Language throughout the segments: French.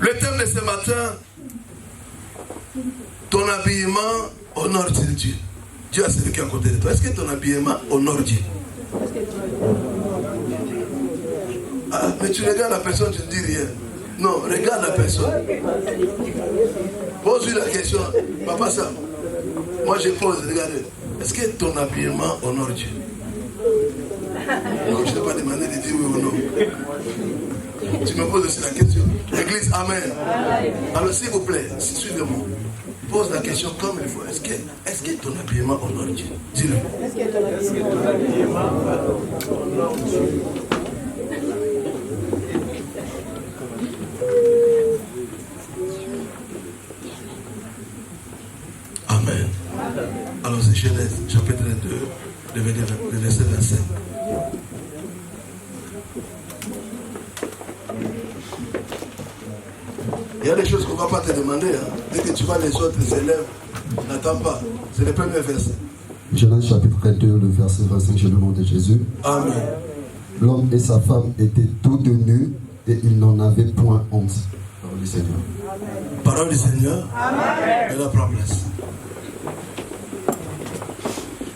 Le thème de ce matin, ton habillement honore-t-il Dieu? Dieu a celui qui est à côté de toi. Est-ce que ton habillement honore Dieu? Ah, mais tu regardes la personne, tu ne dis rien. Non, regarde la personne. Pose-lui la question. Papa Sam, moi je pose, regardez. Est-ce que ton habillement honore Dieu? Je ne t'ai pas demandé de dire oui ou non. Tu me poses aussi la question. Église, amen. Alors s'il vous plaît, suivez-moi. Pose la question comme il faut. Est-ce que ton habillement honore Dieu? Dis-le. Est-ce que ton habillement honore Dieu? Amen. Alors c'est Genèse, chapitre 2, le verset 25. Il y a des choses qu'on ne va pas te demander. Hein. Dès que tu vois les autres élèves, n'attends pas. C'est le premier verset. Genèse chapitre 2, le verset 25, j'ai le nom de Jésus. Amen. L'homme et sa femme étaient tous deux nus et ils n'en avaient point honte. Parole du Seigneur. Amen. Parole du Seigneur. Amen. Et la promesse.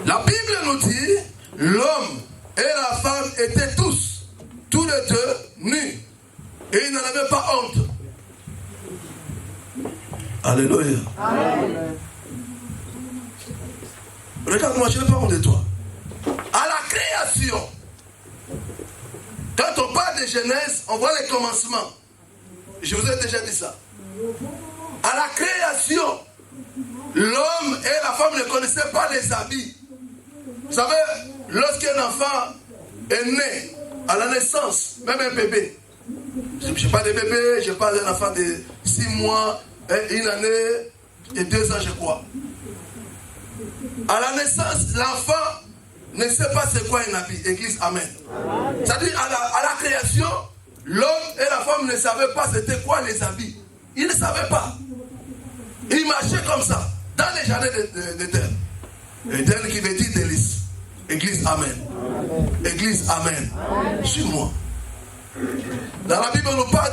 La Bible nous dit, l'homme et la femme étaient tous les deux nus. Et ils n'en avaient pas honte. Alléluia. Amen. Regarde-moi, je n'ai pas honte de toi. À la création, quand on parle de Genèse, on voit les commencements. Je vous ai déjà dit ça. À la création, l'homme et la femme ne connaissaient pas les habits. Vous savez, lorsqu'un enfant est né, à la naissance, même un bébé, je ne parle de bébé, je parle d'un enfant de 6 mois, une année et 2 ans, je crois. À la naissance, l'enfant ne sait pas c'est quoi un habit. Église, amen. C'est-à-dire, à la création, l'homme et la femme ne savaient pas c'était quoi les habits. Ils ne savaient pas. Ils marchaient comme ça, dans les jardins d'Éden. Éden qui veut dire délice. Église, amen. Église, amen. Suis-moi. Dans la Bible, on nous parle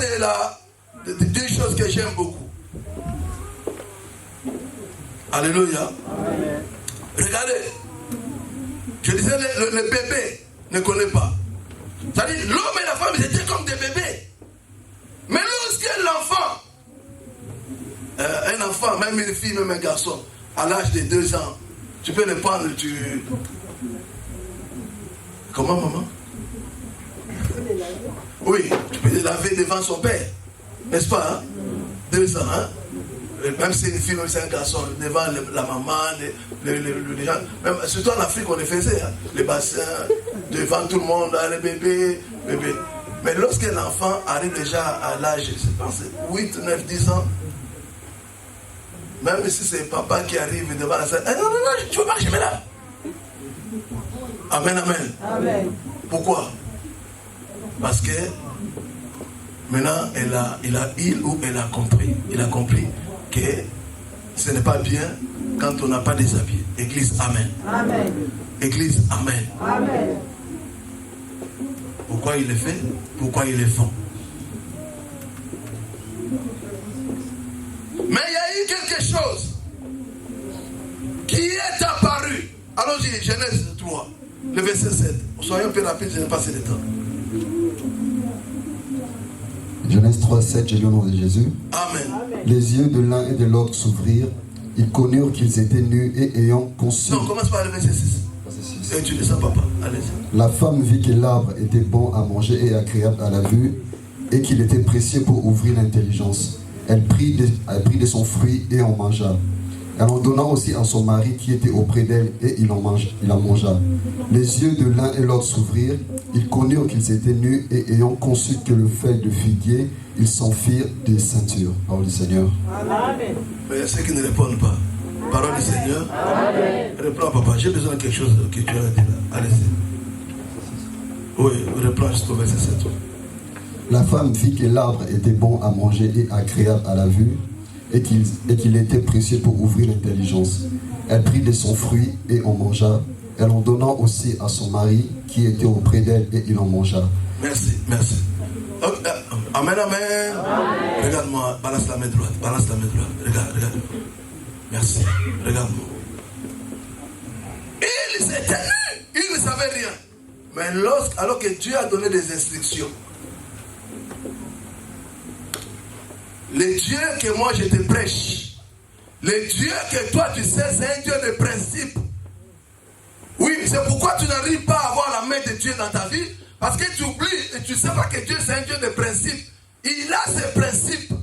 de deux choses que j'aime beaucoup. Alléluia. Amen. Regardez. Je disais, le bébé ne connaît pas. C'est-à-dire, l'homme et la femme, ils étaient comme des bébés. Mais lorsque l'enfant, un enfant, même une fille, même un garçon, à l'âge de 2 ans, tu peux le prendre, Comment, maman? Oui, tu peux le laver devant son père. N'est-ce pas, hein? 2 ans, hein? Même si une fille, même si un garçon, devant la maman, les gens, même, surtout en Afrique, on le faisait, hein, les bassins, devant tout le monde, les bébés. Mais lorsque l'enfant arrive déjà à l'âge, je pense, 8, 9, 10 ans, même si c'est papa qui arrive devant la salle, non, tu veux pas que je me lave. Amen, amen. Amen. Pourquoi? Parce que maintenant, il a compris que ce n'est pas bien quand on n'a pas déshabillé. Église, amen. Amen. Église, amen. Amen. Pourquoi il le fait? Pourquoi ils le font? Mais il y a eu quelque chose qui est apparu. Allons-y, Genèse 3, le verset 7. Soyons un peu rapides, je n'ai pas assez de temps. Genèse 3, 7, j'ai lu au nom de Jésus. Amen. Les yeux de l'un et de l'autre s'ouvrirent. Ils connurent qu'ils étaient nus et ayant conçu. Non, commence par le verset 6. Et tu dis ça, papa. Allez-y. La femme vit que l'arbre était bon à manger et agréable à la vue, et qu'il était précieux pour ouvrir l'intelligence. Elle prit de son fruit et en mangea. Elle en donna aussi à son mari qui était auprès d'elle, et il en mangea. Les yeux de l'un et l'autre s'ouvrirent. Ils connurent qu'ils étaient nus, et ayant conçu que le feuille de figuier, ils s'en firent des ceintures. Parole du Seigneur. Amen. Mais il y a ceux qui ne répondent pas. Parole du Seigneur. Amen. Reprends, papa. J'ai besoin de quelque chose que tu as dit là. Allez-y. Oui, reprends jusqu'au verset 7. La femme vit que l'arbre était bon à manger et agréable à la vue, et qu'il était précieux pour ouvrir l'intelligence. Elle prit de son fruit et en mangea. Elle en donna aussi à son mari qui était auprès d'elle, et il en mangea. Merci. Amen. Amen, amen. Regarde-moi, balance la main droite. Balance la main droite. Regarde. Merci. Regarde-moi. Il s'est tenu. Il ne savait rien. Mais alors que Dieu a donné des instructions, le Dieu que moi je te prêche, le Dieu que toi tu sais, c'est un Dieu de principe. Oui, c'est pourquoi tu n'arrives pas à avoir la main de Dieu dans ta vie, parce que tu oublies et tu ne sais pas que Dieu c'est un Dieu de principe. Il a ses principes.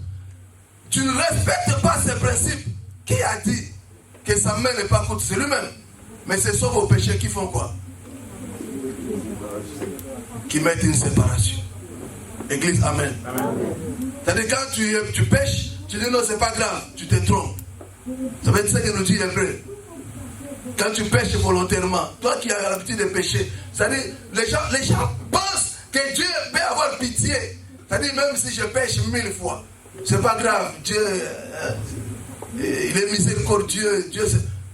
Tu ne respectes pas ses principes. Qui a dit que sa main n'est pas courte? C'est lui-même. Mais ce sont vos péchés qui font quoi? Qui mettent une séparation. Église, amen. C'est-à-dire quand tu pêches, tu dis non, c'est pas grave, tu te trompes. Ça veut dire ce que nous dit l'Hébreu. Quand tu pêches volontairement, toi qui as l'habitude de pêcher, c'est-à-dire les gens pensent que Dieu peut avoir pitié. C'est-à-dire même si je pêche 1000 fois, c'est pas grave, Dieu, il est miséricordieux, Dieu,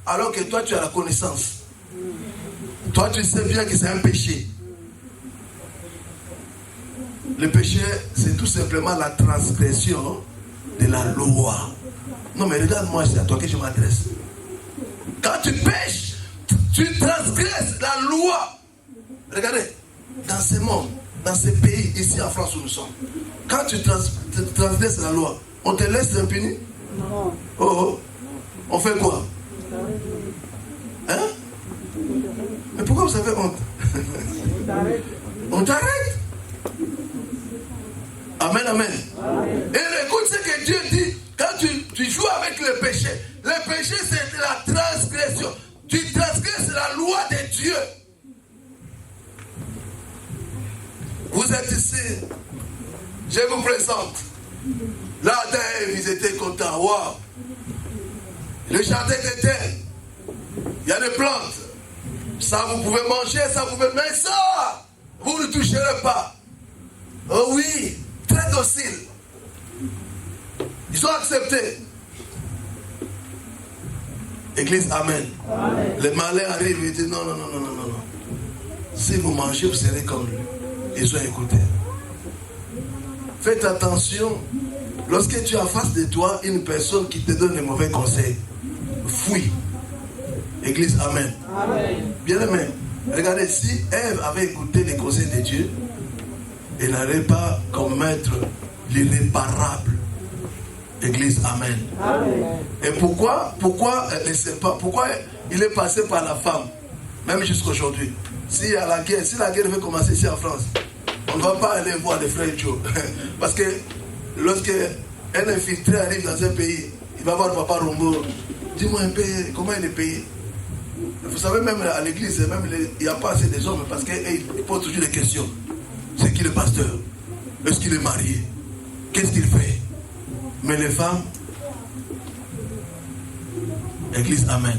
alors que toi tu as la connaissance. Toi tu sais bien que c'est un péché. Le péché, c'est tout simplement la transgression de la loi. Non mais regarde-moi, c'est à toi que je m'adresse. Quand tu pêches, tu transgresses la loi. Regardez, dans ce monde, dans ce pays, ici en France où nous sommes, quand tu transgresses la loi, on te laisse impuni? Non. Oh, on fait quoi? Hein? Mais pourquoi vous avez honte? On t'arrête. Amen, amen. Et écoute ce que Dieu dit. Quand tu joues avec le péché c'est la transgression. Tu transgresses la loi de Dieu. Vous êtes ici. Je vous présente. Là, ils étaient contents. Waouh. Le jardin était. Il y a des plantes. Ça, vous pouvez manger, ça, vous pouvez. Mais ça, vous ne toucherez pas. Oh oui, très docile. Ils ont accepté. Église, amen. Les malins arrivent et disent non. Si vous mangez, vous serez comme lui. Ils ont écouté. Faites attention. Lorsque tu as face de toi une personne qui te donne des mauvais conseils, fuis. Église, amen. Bien aimé, regardez, si Ève avait écouté les conseils de Dieu, elle n'allait pas commettre l'irréparable. Église, amen. Et pourquoi il est passé par la femme, même jusqu'aujourd'hui? Si la guerre veut commencer ici en France, on ne va pas aller voir les frères Joe. Parce que lorsque un infiltré arrive dans un pays, il va voir Papa Rombo. Dis-moi un peu comment il est payé. Vous savez, même à l'église, il n'y a pas assez de hommes parce qu'ils posent toujours des questions. C'est qui le pasteur? Est-ce qu'il est marié? Qu'est-ce qu'il fait? Mais les femmes, Église, amen.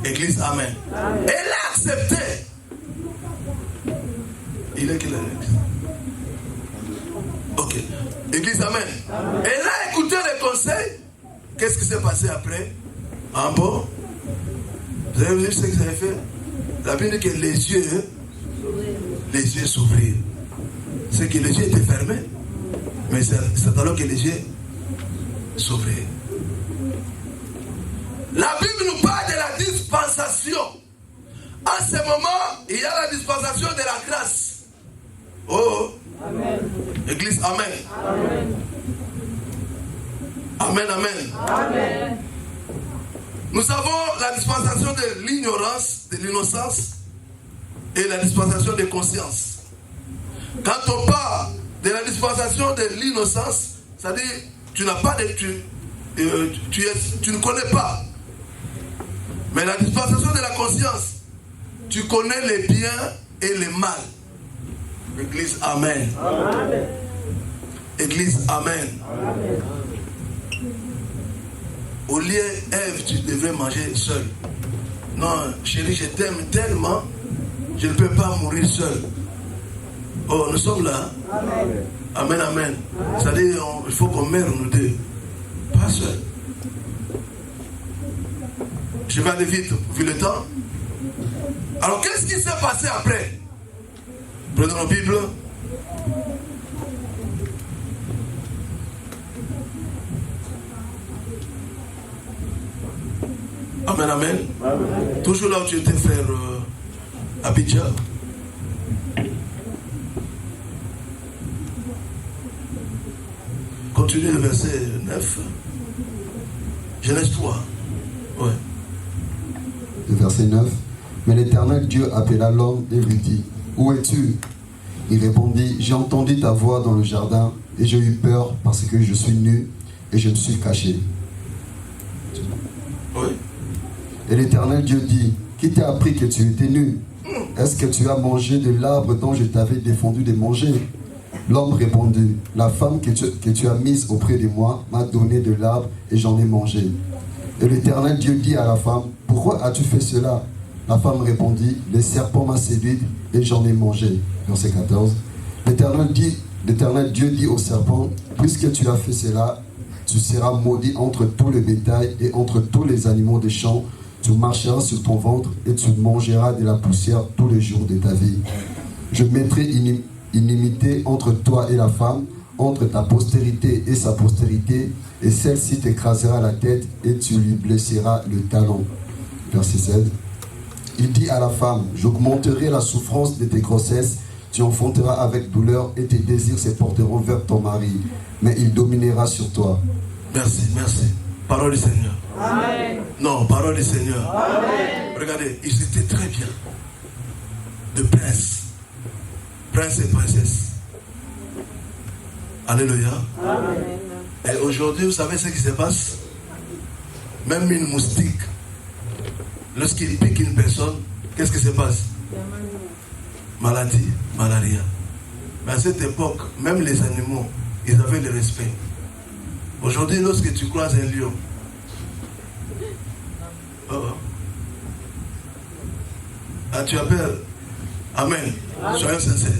Église, amen. Elle a accepté. Il est qui l'église? Ok. Église, amen. Elle a écouté les conseils. Qu'est-ce qui s'est passé après? En bon, vous avez vu ce que vous avez fait? La Bible dit que les yeux s'ouvrirent. C'est que les yeux étaient fermés. Mais c'est alors que les yeux s'ouvrirent. La Bible nous parle de la dispensation. En ce moment, il y a la dispensation de la grâce. Oh, amen. Église, amen. Amen, amen. Amen. Nous avons la dispensation de l'ignorance, de l'innocence et la dispensation de conscience. Quand on parle de la dispensation de l'innocence, c'est-à-dire tu n'as pas de tu ne connais pas. Mais la dispensation de la conscience, tu connais les biens et les mal. Église, amen. Amen. Église, amen. Amen. Au lieu, Ève, tu devrais manger seul. Non, chérie, je t'aime tellement, je ne peux pas mourir seul. Oh, nous sommes là. Amen. Amen, amen. C'est-à-dire, il faut qu'on meure nous deux. Pas seul. Je vais aller vite, vu le temps. Alors, qu'est-ce qui s'est passé après? Prenons nos Bibles. Amen, amen. Toujours là où tu étais, frère Abidjan. Continue le verset 9. Genèse 3. Ouais. Le verset 9. Mais l'Éternel Dieu appela l'homme et lui dit, où es-tu? Il répondit, j'ai entendu ta voix dans le jardin et j'ai eu peur parce que je suis nu et je me suis caché. Oui. Et l'Éternel Dieu dit, qui t'a appris que tu étais nu? Est-ce que tu as mangé de l'arbre dont je t'avais défendu de manger? L'homme répondit, la femme que tu as mise auprès de moi m'a donné de l'arbre et j'en ai mangé. Et l'Éternel Dieu dit à la femme, pourquoi as-tu fait cela? La femme répondit, le serpent m'a séduite et j'en ai mangé. Verset 14. L'Éternel Dieu dit au serpent, puisque tu as fait cela, tu seras maudit entre tout le bétail et entre tous les animaux des champs. Tu marcheras sur ton ventre et tu mangeras de la poussière tous les jours de ta vie. Je mettrai inimité entre toi et la femme, entre ta postérité et sa postérité, et celle-ci t'écrasera la tête et tu lui blesseras le talon. Verset 7. Il dit à la femme, j'augmenterai la souffrance de tes grossesses, tu enfanteras avec douleur et tes désirs se porteront vers ton mari, mais il dominera sur toi. Merci, merci. Parole du Seigneur. Amen. Non, parole du Seigneur. Amen. Regardez, ils étaient très bien. De prince. Prince et princesse. Alléluia. Amen. Et aujourd'hui, vous savez ce qui se passe? Même une moustique, lorsqu'il pique une personne, qu'est-ce qui se passe? Maladie, malaria. Mais à cette époque, même les animaux, ils avaient le respect. Aujourd'hui, lorsque tu croises un lion, tu as peur. Amen. Soyons sincères.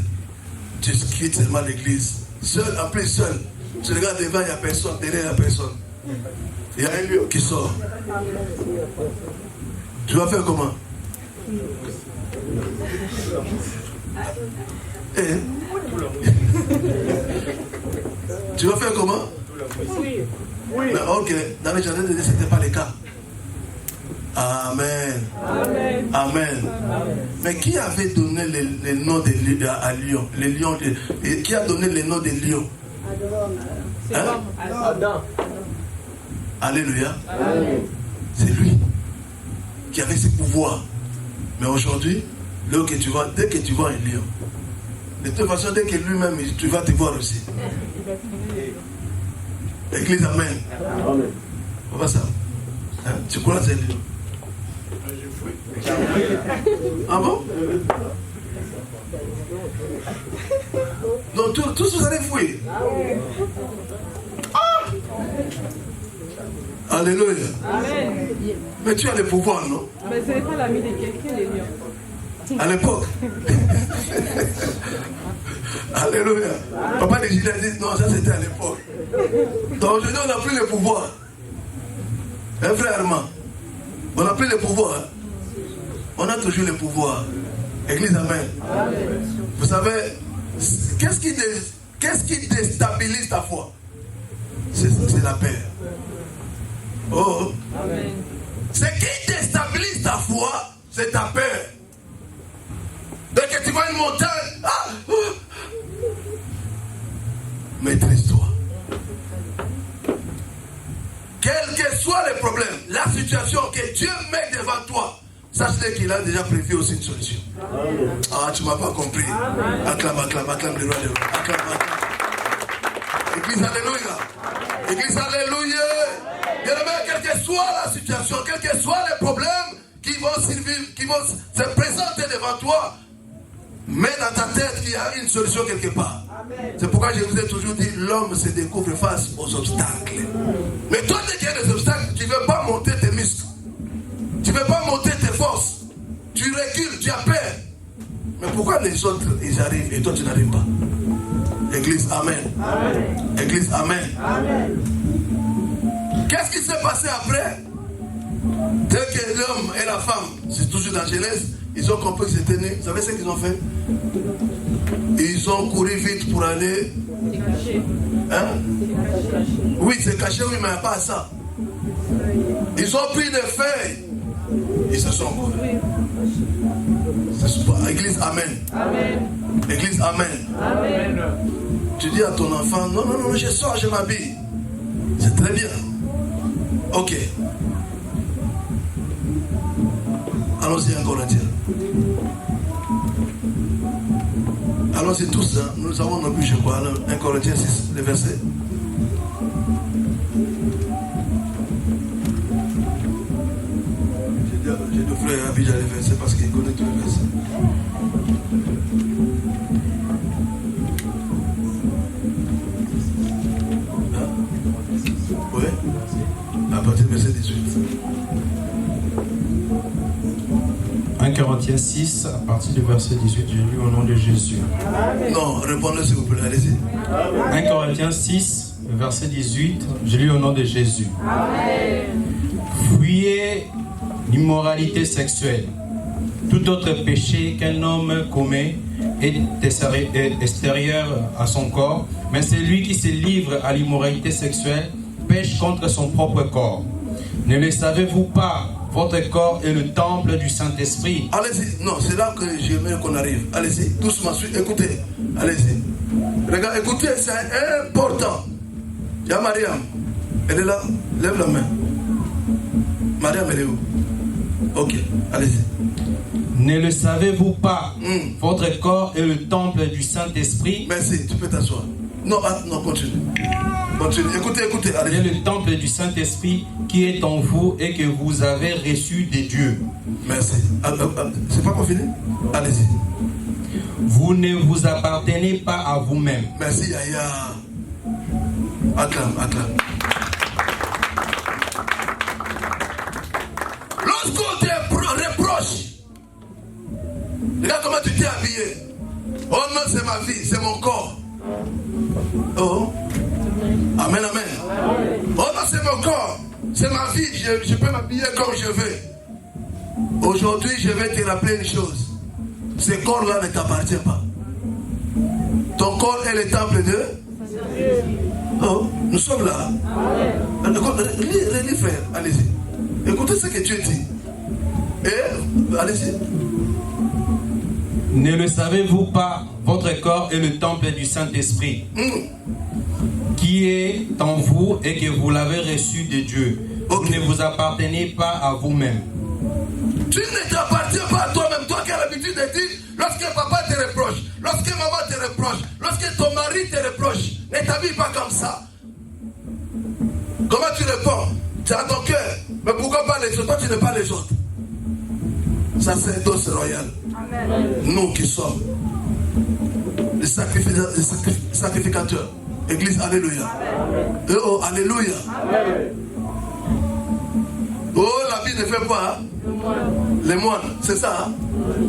Tu quittes seulement l'église. Seul, en plus seul. Tu regardes devant, il n'y a personne. Derrière, il n'y a personne. Il y a un lion qui sort. Tu vas faire comment? Tu vas faire comment? Oui. Mais ok, dans les jardins de Dieu, ce n'était pas le cas. Amen. Amen. Amen. Mais qui avait donné le nom à Lion? Les lions qui a donné le nom des lions? Hein? Adam. Alléluia. Amen. C'est lui qui avait ses pouvoirs. Mais aujourd'hui, dès que tu vois un lion, de toute façon, dès que lui-même, tu vas te voir aussi. Église, amen. Amen. On va ça. Hein? Tu crois que c'est un lion? Ah bon? Donc tous vous allez fouiller. Ah! Alléluia. Amen. Mais tu as le pouvoir, non? Mais ce n'est pas l'ami de quelqu'un, les lions. À l'époque. Alléluia. Papa de Gilles a dit non, ça c'était à l'époque. Donc aujourd'hui on n'a plus le pouvoir. Hein, frère Armand? On n'a plus le pouvoir. On a toujours le pouvoir. Église, amen. Amen. Vous savez, qu'est-ce qui déstabilise ta foi? C'est la peur. Oh. Amen. Ce qui déstabilise ta foi, c'est ta peur. Dès que tu vois une montagne, maîtrise-toi. Quel que soit le problème, la situation que Dieu met devant toi, sache qu'il a déjà prévu aussi une solution. Amen. Ah, tu ne m'as pas compris. Acclame, acclame, acclame le roi de roi. Acclame, acclame. Église, alléluia. Église, alléluia. Bien-aimé, quelle que soit la situation, quel que soit les problèmes qui vont se présenter devant toi, mets dans ta tête qu'il y a une solution quelque part. C'est pourquoi je vous ai toujours dit, l'homme se découvre face aux obstacles. Mais toi, dès qu'il y a des obstacles, tu ne veux pas monter tes muscles. Tu ne veux pas monter tes forces. Tu recules, tu as peur. Mais pourquoi les autres, ils arrivent et toi, tu n'arrives pas? Église, amen. Amen. Église, amen. Amen. Qu'est-ce qui s'est passé après? Dès que l'homme et la femme, c'est toujours dans Genèse, ils ont compris que c'était né. Vous savez ce qu'ils ont fait? Ils ont couru vite pour aller. C'est caché. Hein? Oui, c'est caché, oui, mais pas ça. Ils ont pris des feuilles Ils se sont couverts. Église, amen. Amen. Église, amen. Amen. Tu dis à ton enfant, non, non, non, je sors, je m'habille. C'est très bien. Ok. Allons-y en Corinthiens. Allons-y tous, hein. Nous avons nos buts, je crois. 1 Corinthiens 6, le verset. J'ai deux frères à Abidjan les versets parce qu'ils connaissent tous les versets. Hein? Oui. À partir du verset 18. 1 Corinthiens 6, à partir du verset 18, j'ai lu au nom de Jésus. Non, répondez s'il vous plaît, allez-y. 1 Corinthiens 6, verset 18, j'ai lu au nom de Jésus. Amen. Fuyez l'immoralité sexuelle. Tout autre péché qu'un homme commet est extérieur à son corps, mais celui qui se livre à l'immoralité sexuelle pêche contre son propre corps. Ne le savez-vous pas? Votre corps est le temple du Saint-Esprit. Allez-y, non, c'est là que j'aimerais qu'on arrive. Allez-y, doucement, écoutez. Allez-y. Regarde, écoutez, c'est important. Il y a Mariam. Elle est là. Lève la main. Mariam, elle est où? Ok, allez-y. Ne le savez-vous pas? Votre corps est le temple du Saint-Esprit. Merci, tu peux t'asseoir. Non, non, continue. Continue. Écoutez, écoutez. C'est Allez-y. le temple du Saint-Esprit qui est en vous et que vous avez reçu de Dieu. Merci. C'est pas qu'on finit? Allez-y. Vous ne vous appartenez pas à vous-même. Merci, Yaya. Acclame, acclame. Lorsqu'on te reproche, regarde comment tu t'es habillé. Oh non, c'est ma vie, c'est mon corps. Oh. Amen, amen. Oh non, c'est mon corps, c'est ma vie, je peux m'habiller comme je veux. Aujourd'hui, je vais te rappeler une chose. Ce corps-là ne t'appartient pas. Ton corps est le temple de... Oh, nous sommes là. Relis, frère, allez-y. Écoutez ce que Dieu dit. Et, allez-y. Ne le savez-vous pas? Votre corps est le temple du Saint-Esprit qui est en vous et que vous l'avez reçu de Dieu. Vous ne vous appartenez pas à vous-même. Tu ne t'appartiens pas à toi-même. Toi qui as l'habitude de dire, lorsque papa te reproche, lorsque maman te reproche, lorsque ton mari te reproche, ne t'habille pas comme ça. Comment tu réponds? C'est à ton cœur. Mais pourquoi pas les autres? Toi tu n'es pas les autres. Ça c'est dos royal. Nous qui sommes les sacrificateurs. Église, alléluia. Oh, alléluia. Oh, la vie ne fait pas. Les moines, c'est ça. Hein?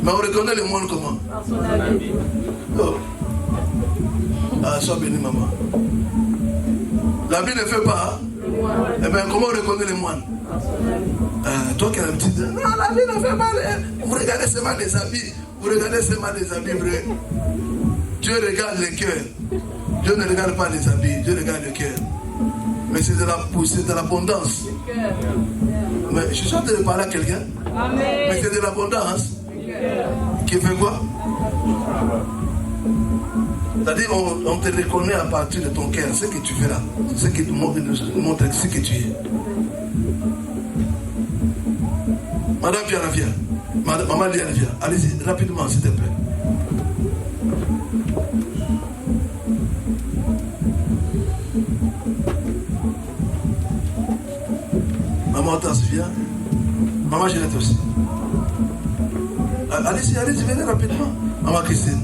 Mais on reconnaît les moines comment? Oh. Ah, sois béni, maman. La vie ne fait pas. Hein? Eh bien, comment on reconnaît les moines? Toi qui as l'habitude de dire, non, la vie ne fait pas. Vous regardez seulement les habits. Vous regardez seulement les habits, vrai. Dieu regarde le cœur. Dieu ne regarde pas les habits, Dieu regarde le cœur. Mais c'est de l'abondance. Mais je suis en train de parler à quelqu'un. Mais c'est de l'abondance. Qui fait quoi? C'est-à-dire, on te reconnaît à partir de ton cœur, ce que tu fais là. Ce qui te montre ce que tu es. Madame Pierre, viens. Maman Liane, viens. Allez-y, rapidement, s'il te plaît. Maman Tasse, viens. Maman Ginette aussi. Allez-y, venez rapidement. Maman Christine.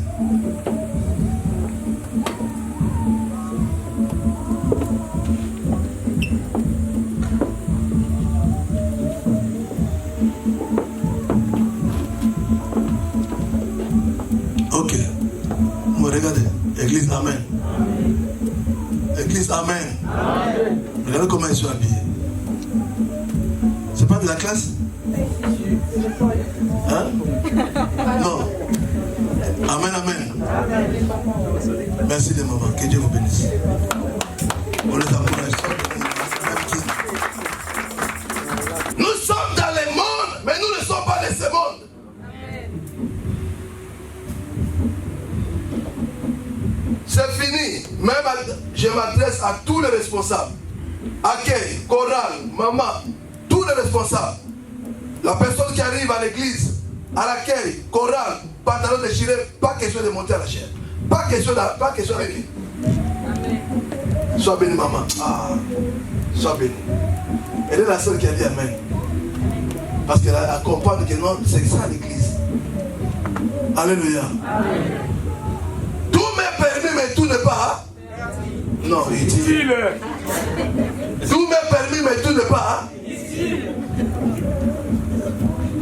Ok. Regardez. Église, amen. Église, amen. Regardez comment ils sont habillés. C'est pas de la classe? Hein? Non. Amen, amen. Merci les mamans. Que Dieu vous bénisse. On les encourage. Nous sommes dans le monde, mais nous ne sommes je m'adresse à tous les responsables. Accueil, chorale, maman, tous les responsables. La personne qui arrive à l'église, à l'accueil, chorale, pantalon déchiré, pas question de monter à la chair. Pas question de lui. Sois béni, maman. Ah, sois béni. Elle est la seule qui a dit Amen. Parce qu'elle comprend que non, c'est ça l'église. Alléluia. Amen. Tout m'est permis, mais tout n'est pas. Non, il dit. Tout m'est permis, mais tout n'est pas.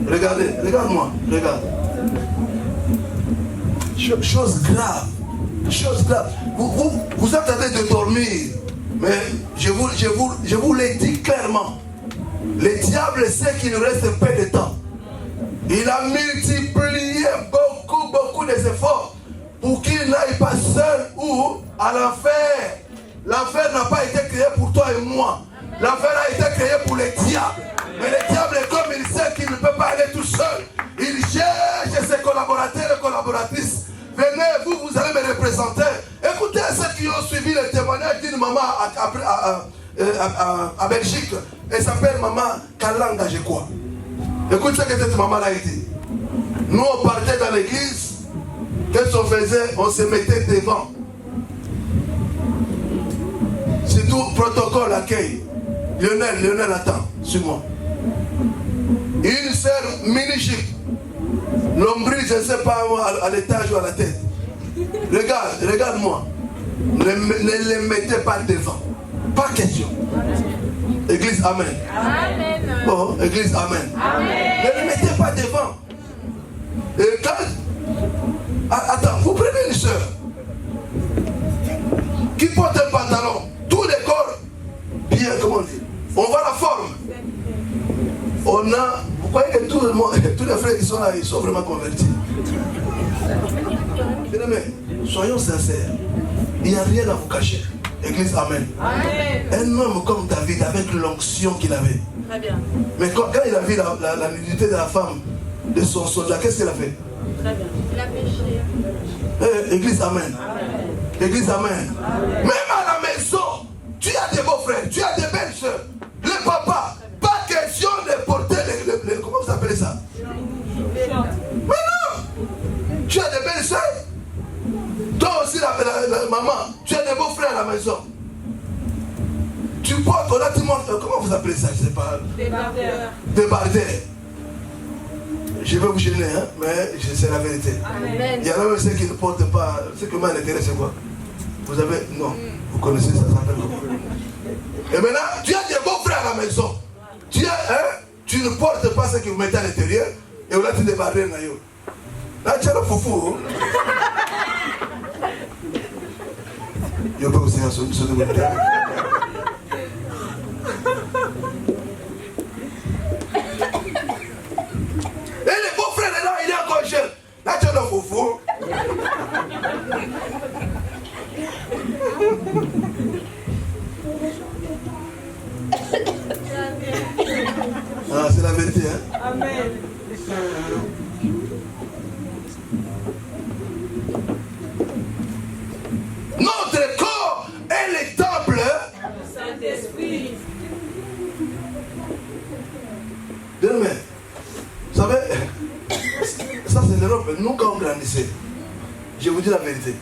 Regardez, regarde-moi, regarde. Chose grave. Chose grave. Vous attendez de dormir. Mais je vous l'ai dit clairement. Le diable sait qu'il nous reste peu de temps. Il a multiplié beaucoup des efforts pour qu'il n'aille pas seul ou à l'enfer. L'enfer n'a pas été créé pour toi et moi. L'enfer a été créé pour le diable. Mais le diable, comme il sait qu'il ne peut pas aller tout seul, il cherche ses collaborateurs et collaboratrices. Venez, vous allez me représenter. Écoutez ceux qui ont suivi le témoignage d'une maman à Belgique. Elle s'appelle maman Kalanga, je crois. Écoute ce que cette maman-là a dit. Nous, on partait dans l'église. Qu'est-ce qu'on faisait? On se mettait devant. C'est tout protocole, accueil. Lionel, attends, suis-moi. Une sœur mini-chic. L'ombril, je ne sais pas, à l'étage ou à la tête. Regarde-moi. Ne les mettez pas devant. Pas question. Église, amen. Amen. Bon, église, amen. Amen. Ne les mettez pas devant. Et quand... Attends, vous prenez une sœur qui porte un pantalon, tout le corps, bien, comment on dit, on voit la forme. On a... Vous croyez que tout le monde, tous les frères qui sont là, ils sont vraiment convertis. Mais soyons sincères. Il n'y a rien à vous cacher. Église, amen. Amen. Un homme comme David, avec l'onction qu'il avait. Très bien. Mais quand il a vu la nudité de la femme, de son soldat, qu'est-ce qu'il a fait? Très bien. Il a péché. Église, amen. Amen. Église, amen. Amen. Même à la maison, tu as des beaux frères, tu as des belles soeurs. Le papa, pas question de porter les comment vous appelez ça? Mais non! Tu as des belles soeurs. Toi aussi, la maman, tu as des beaux frères à la maison. Tu portes, là, tu montes, comment vous appelez ça? Je ne sais pas. Débardeur. Je vais vous gêner, hein, mais c'est la vérité. Amen. Il y en a même ceux qui ne portent pas. Ce que moi l'intérêt, c'est quoi? Vous avez. Non, vous connaissez ça, ça s'appelle comment? Et maintenant, tu as des beaux frères à la maison. Tu ne portes pas ce que vous mettez à l'intérieur, et là, tu débardes. Là, tu as le foufou. Je peux aussi se demander. Et les beaux frères là, il est encore jeune. Là, tu as le foufou. Ah, c'est la vérité, hein? Amen. Notre corps est le temple du Saint-Esprit. Demain, vous savez, ça c'est l'Europe. Nous, quand on grandissait, je vous dis la vérité.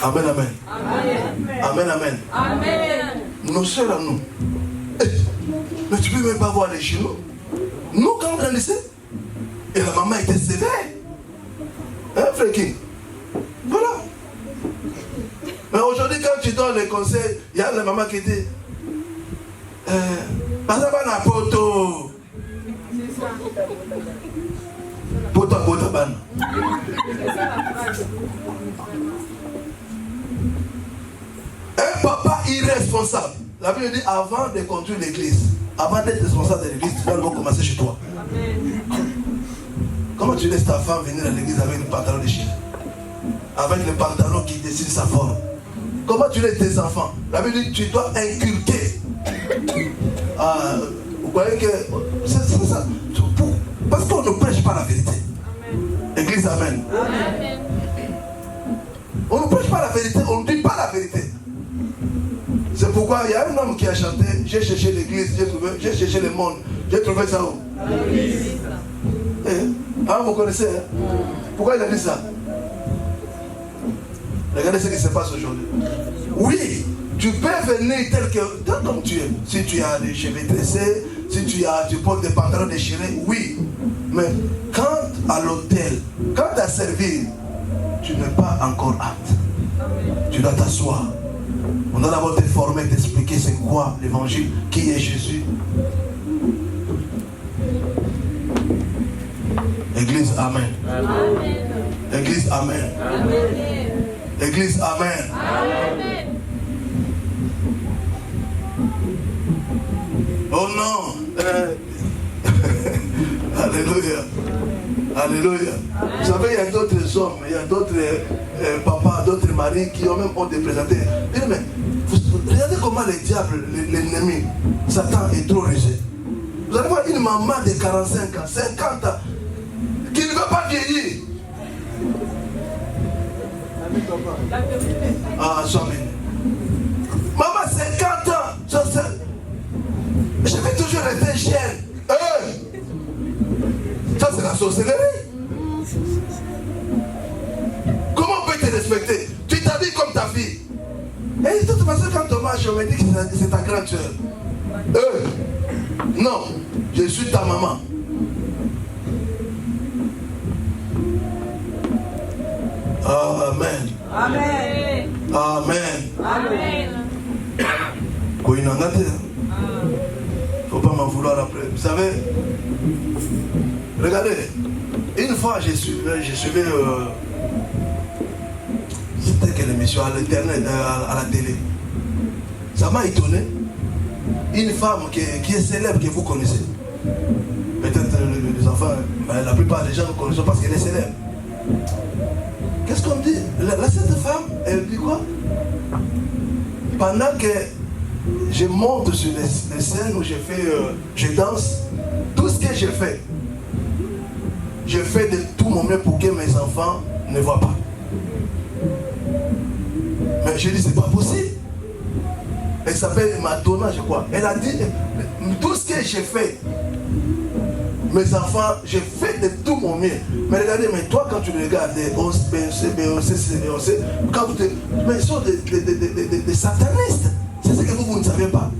Amen, amen. Amen, amen. Amen. Amen. Nos soeurs à nous. Mais tu peux même pas voir les genoux. Nous, quand on grandissait, et la maman était sévère. Hein, Fréki? Voilà. Mais aujourd'hui, quand tu donnes les conseils, il y a la maman qui dit Pasabana poto. Poto ban. Un papa irresponsable. La Bible dit avant de conduire l'église, avant d'être responsable de l'église, tu dois d'abord commencer chez toi. Comment tu laisses ta femme venir à l'église avec le pantalon déchiré? Avec le pantalon qui dessine sa forme? Comment tu laisses tes enfants? La Bible dit tu dois inculquer. Vous croyez que c'est ça? Parce qu'on ne prêche pas la vérité. Amen. Église, amen. Amen. On ne prêche pas la vérité, on ne dit pas la vérité. C'est pourquoi il y a un homme qui a chanté, j'ai cherché l'église, j'ai cherché le monde. J'ai trouvé ça où? Ah, vous connaissez, hein? Pourquoi il a dit ça? Regardez ce qui se passe aujourd'hui. Oui, tu peux venir tel comme tu es. Si tu as des cheveux tressés, si tu portes des pantalons déchirés, oui. Mais quand à l'hôtel, quand à servir, tu n'es pas encore apte. Tu dois t'asseoir. On doit d'abord te former, t'expliquer c'est quoi l'évangile, qui est Jésus. Église, amen. Amen. Église, amen. Amen. Église, amen. Amen. Oh non. Alléluia. Alléluia. Vous savez, il y a d'autres hommes, il y a d'autres papas, d'autres maris qui ont même honte de présenter. Mais regardez comment le diable, l'ennemi, Satan est trop rusé. Vous allez voir une maman de 45 ans, 50 ans, qui ne veut pas vieillir. Ah, maman, 50 ans, je vais toujours rester jeune. Ça, c'est la sorcellerie. Comment on peut te respecter? Tu t'habilles comme ta fille. Et de toute façon, quand on marche, on me dit que c'est ta grande soeur. Non, je suis ta maman. Amen. Amen. Amen. Amen. Faut pas m'en vouloir après. Vous savez, regardez, une fois je suivais c'était quelle émission à l'internet, à la télé. Ça m'a étonné. Une femme qui est célèbre, que vous connaissez. Peut-être les enfants, mais la plupart des gens ne connaissent pas parce qu'elle est célèbre. Qu'est-ce qu'on dit? Cette femme, elle dit quoi? Pendant que je monte sur les scènes où je danse, tout ce que je fais de tout mon mieux pour que mes enfants ne voient pas. Mais je dis, c'est pas possible. Elle s'appelle Madonna, je crois. Elle a dit, tout ce que j'ai fait, mes enfants, j'ai fait de tout mon mieux. Mais regardez, mais toi, quand tu regardes les Beyoncé, quand vous te... Mais ils sont des satanistes. C'est ce que vous ne savez pas.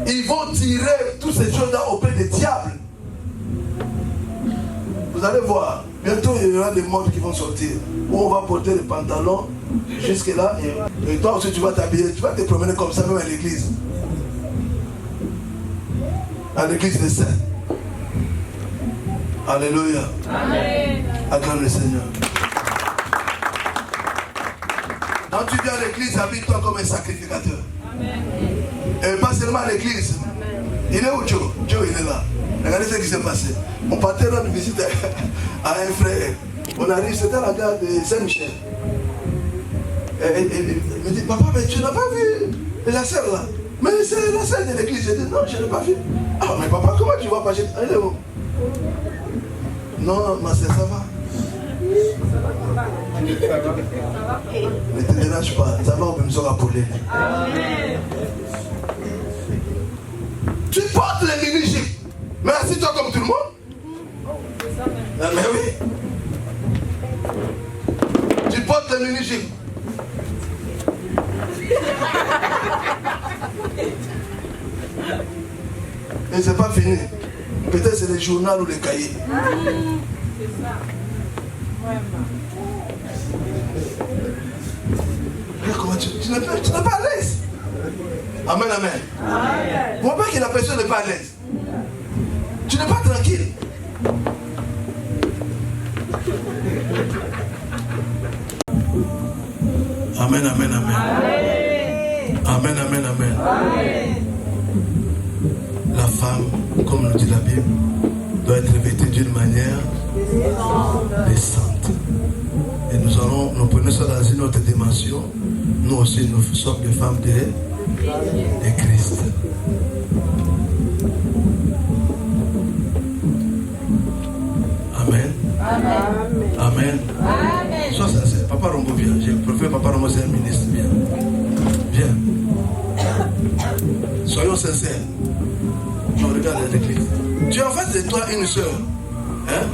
Ils vont tirer toutes ces choses-là auprès des diables. Vous allez voir, bientôt il y aura des modes qui vont sortir, où on va porter les pantalons jusque là, et toi aussi tu vas t'habiller, tu vas te promener comme ça même à l'église. À l'église des saints. Alléluia. Amen. Acclame le Seigneur. Quand tu viens à l'église, habille-toi comme un sacrificateur. Amen. Et pas seulement à l'église. Amen. Il est où Joe? Joe, il est là. Regardez ce qui s'est passé. On partait rendre visite à un frère. On arrive, c'était à la gare de Saint-Michel. Et il me dit, papa, mais tu n'as pas vu la sœur là? Mais c'est la sœur de l'église. Je dis, non, je ne l'ai pas vu. Ah, mais papa, comment tu vois pas? Elle est où? Non, ma sœur, ça va. Ne te dérange pas, ça va, on peut me sortir pour les. Tu portes les mini-jupes, mais assis-toi comme tout le monde. Mais oui. Tu portes les mini-jupes. Et c'est pas fini. Peut-être c'est les journaux ou les cahiers. C'est ça. Comment tu n'es pas à l'aise. Amen, amen. Amen. Mon père qui la personne n'est pas à l'aise. Tu n'es pas tranquille. Amen, amen, amen. Amen, amen, amen. Amen. La femme, comme nous dit la Bible, doit être vêtue d'une manière décente. Et nous prenons ça dans une autre dimension. Nous aussi, nous sommes des femmes de Christ. Amen. Amen. Sois sincère. Papa Rombo, viens. Je préfère Papa Rombo, c'est un ministre. Viens. Viens. Soyons sincères. Non, regarde l'église. Tu as en face de toi une soeur. Hein?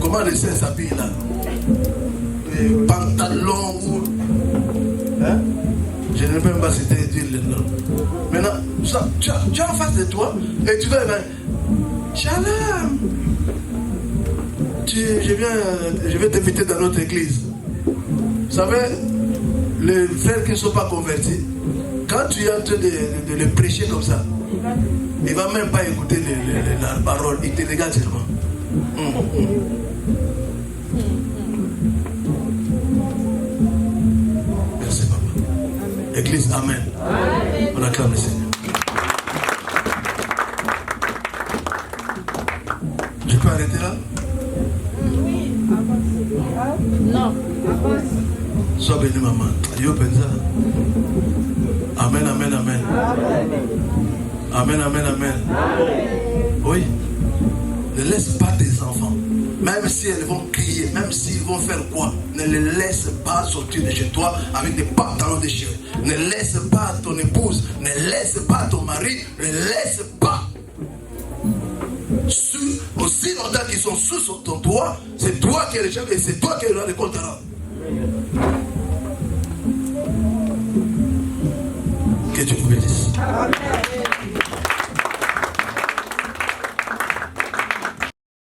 Comment les sœurs s'habillent là? Les pantalons ou. Hein? Je ne peux même pas citer dire le nom. Maintenant, ça, tu as en face de toi et tu vas. Shalom! Je vais t'inviter dans notre église. Vous savez, les frères qui ne sont pas convertis, quand tu es en train de les prêcher comme ça, il ne va même pas écouter la parole, il te regarde seulement. Merci papa. Église, amen. On acclame le Seigneur. Je peux arrêter là? Non. Sois béni, maman. Yo pensa. Amen, amen, amen. Amen, amen, amen. Oui. Ne laisse pas tes enfants, même si elles vont crier, même s'ils vont faire quoi, ne les laisse pas sortir de chez toi avec des pantalons déchirés. Ne laisse pas ton épouse, ne laisse pas ton mari, ne laisse pas. Aussi longtemps qu'ils sont sous ton toit, c'est toi qui es le chef et c'est toi qui es le compte à rendre. Que Dieu vous bénisse.